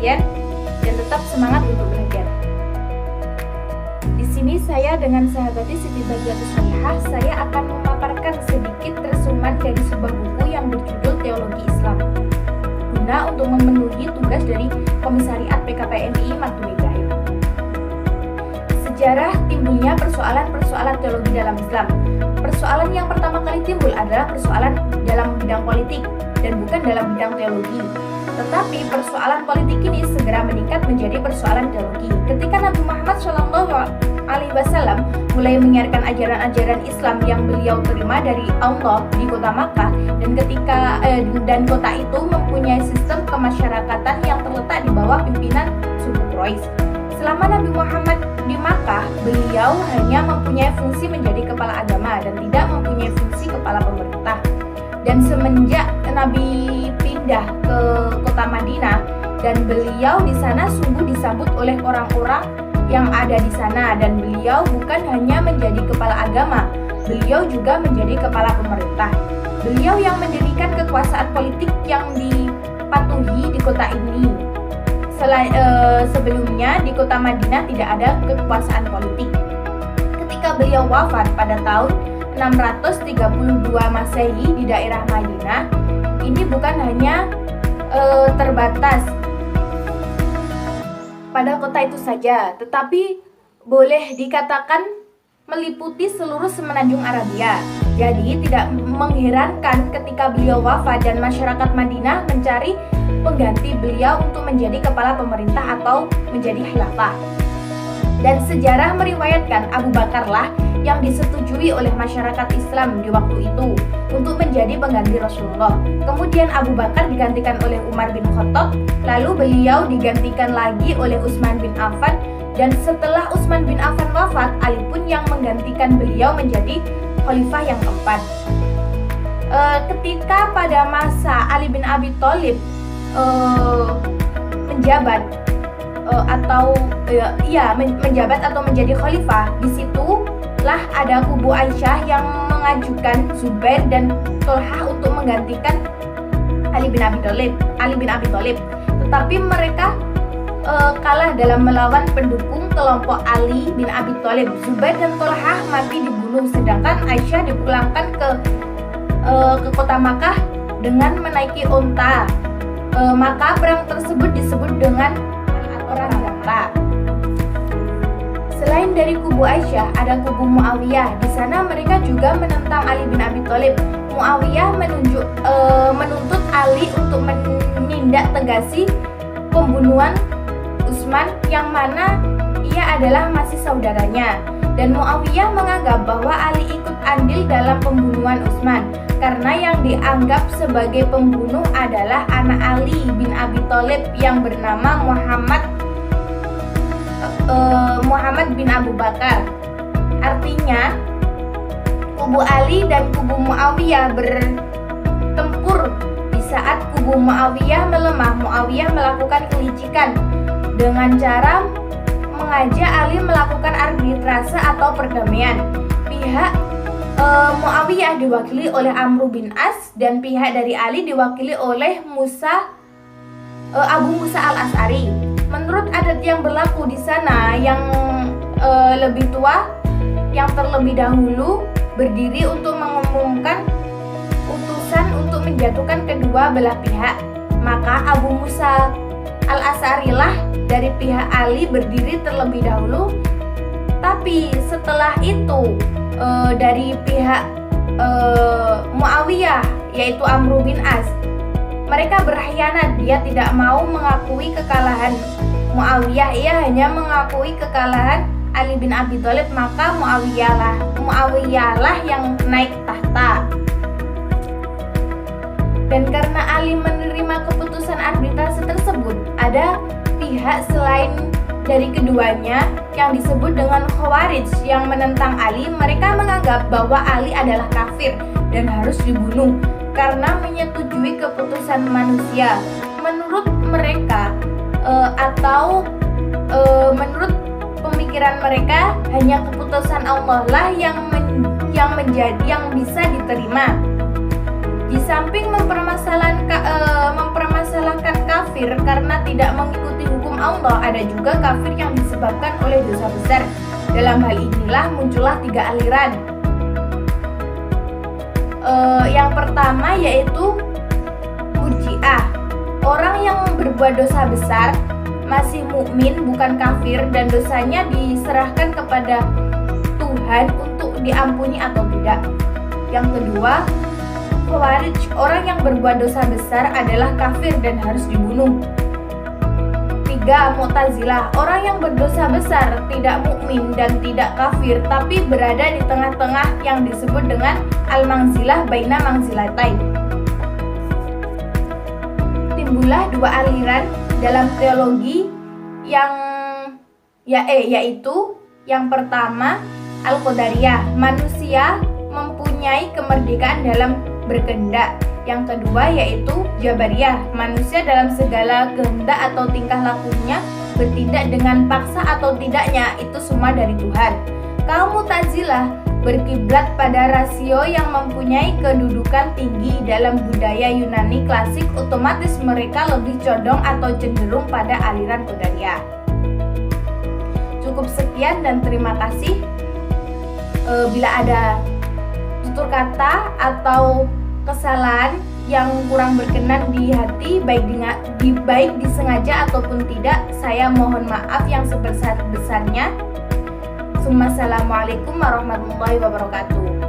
perhatian dan tetap semangat untuk belajar. Di sini saya dengan sahabati Siti Badiatus Solihah, saya akan memaparkan sedikit resuman dari sebuah buku yang berjudul Teologi Islam, guna untuk memenuhi tugas dari Komisariat PKPMI Magdu Ibrahim. Sejarah timbulnya persoalan-persoalan teologi dalam Islam. Persoalan yang pertama kali timbul adalah persoalan dalam bidang politik dan bukan dalam bidang teologi. Tetapi persoalan politik ini segera meningkat menjadi persoalan teologi. Ketika Nabi Muhammad SAW mulai menyiarkan ajaran-ajaran Islam yang beliau terima dari Allah di kota Makkah, dan kota itu mempunyai sistem kemasyarakatan yang terletak di bawah pimpinan suku Quraisy. Selama Nabi Muhammad di Makkah, beliau hanya mempunyai fungsi menjadi kepala agama dan tidak mempunyai fungsi kepala pemerintah. Dan semenjak Nabi pindah ke kota Madinah dan beliau di sana sungguh disambut oleh orang-orang yang ada di sana, dan beliau bukan hanya menjadi kepala agama, beliau juga menjadi kepala pemerintah. Beliau yang mendirikan kekuasaan politik yang dipatuhi di kota ini. Sebelumnya di kota Madinah tidak ada kekuasaan politik. Ketika beliau wafat pada tahun 632 Masehi di daerah Madinah, ini bukan hanya terbatas pada kota itu saja, tetapi boleh dikatakan meliputi seluruh semenanjung Arabia. Jadi tidak mengherankan ketika beliau wafat dan masyarakat Madinah mencari pengganti beliau untuk menjadi kepala pemerintah atau menjadi khilafah. Dan sejarah meriwayatkan Abu Bakarlah yang disetujui oleh masyarakat Islam di waktu itu untuk menjadi pengganti Rasulullah. Kemudian Abu Bakar digantikan oleh Umar bin Khattab, lalu beliau digantikan lagi oleh Utsman bin Affan, dan setelah Utsman bin Affan wafat, Ali pun yang menggantikan beliau menjadi khalifah yang keempat. Ketika pada masa Ali bin Abi Thalib menjabat atau menjadi khalifah, disitulah ada kubu Aisyah yang mengajukan Zubair dan Tolhah untuk menggantikan Ali bin Abi Thalib. Tetapi mereka kalah dalam melawan pendukung kelompok Ali bin Abi Thalib. Zubair dan Tolhah mati dibunuh, sedangkan Aisyah dipulangkan ke kota Makkah dengan menaiki onta. Maka perang tersebut disebut dengan Perang Gata. Selain dari kubu Aisyah, ada kubu Muawiyah. Di sana mereka juga menentang Ali bin Abi Thalib. Muawiyah menuntut Ali untuk menindak tegasi pembunuhan Utsman, yang mana ia adalah masih saudaranya. Dan Muawiyah menganggap bahwa Ali ikut andil dalam pembunuhan Utsman karena yang dianggap sebagai pembunuh adalah anak Ali bin Abi Thalib yang bernama Muhammad bin Abu Bakar. Artinya kubu Ali dan kubu Muawiyah bertempur. Di saat kubu Muawiyah melemah, Muawiyah melakukan kelicikan dengan cara mengajak Ali melakukan arbitrase atau perdamaian. Pihak Muawiyah diwakili oleh Amr bin As dan pihak dari Ali diwakili oleh Abu Musa al-Asy'ari. Menurut adat yang berlaku di sana, yang lebih tua yang terlebih dahulu berdiri untuk mengumumkan utusan untuk menjatuhkan kedua belah pihak. Maka Abu Musa al-Asy'ari lah dari pihak Ali berdiri terlebih dahulu. Tapi setelah itu dari pihak Muawiyah, yaitu Amr bin As, mereka berkhianat. Dia tidak mau mengakui kekalahan Muawiyah, ia hanya mengakui kekalahan Ali bin Abi Thalib. Maka Muawiyah lah yang naik tahta. Dan karena Ali menerima keputusan arbitrase tersebut, ada pihak selain dari keduanya yang disebut dengan Khawarij yang menentang Ali. Mereka menganggap bahwa Ali adalah kafir dan harus dibunuh karena menyetujui keputusan manusia. Menurut mereka menurut pemikiran mereka, hanya keputusan Allah lah yang bisa diterima. Di samping mempermasalahkan kafir kafir karena tidak mengikuti hukum Allah, ada juga kafir yang disebabkan oleh dosa besar. Dalam hal inilah muncullah 3 aliran. Yang pertama yaitu Murji'ah. Orang yang berbuat dosa besar masih mukmin, bukan kafir, dan dosanya diserahkan kepada Tuhan untuk diampuni atau tidak. Yang kedua, Khawarij. Orang yang berbuat dosa besar adalah kafir dan harus dibunuh. 3. Mu'tazilah. Orang yang berdosa besar tidak mukmin dan tidak kafir, tapi berada di tengah-tengah yang disebut dengan al-manzilah baina manzilatain. Timbullah 2 aliran dalam teologi yaitu yang pertama Al-Qadariyah. Manusia mempunyai kemerdekaan dalam berkehendak. Yang kedua yaitu Jabariyah. Manusia dalam segala kehendak atau tingkah lakunya bertindak dengan paksa atau tidaknya itu semua dari Tuhan. Kaum Mu'tazilah berkiblat pada rasio yang mempunyai kedudukan tinggi dalam budaya Yunani klasik, otomatis mereka lebih condong atau cenderung pada aliran Qadariyah. Cukup sekian dan terima kasih. Bila ada tutur kata atau kesalahan yang kurang berkenan di hati, baik disengaja ataupun tidak, saya mohon maaf yang sebesar-besarnya. Assalamualaikum warahmatullahi wabarakatuh.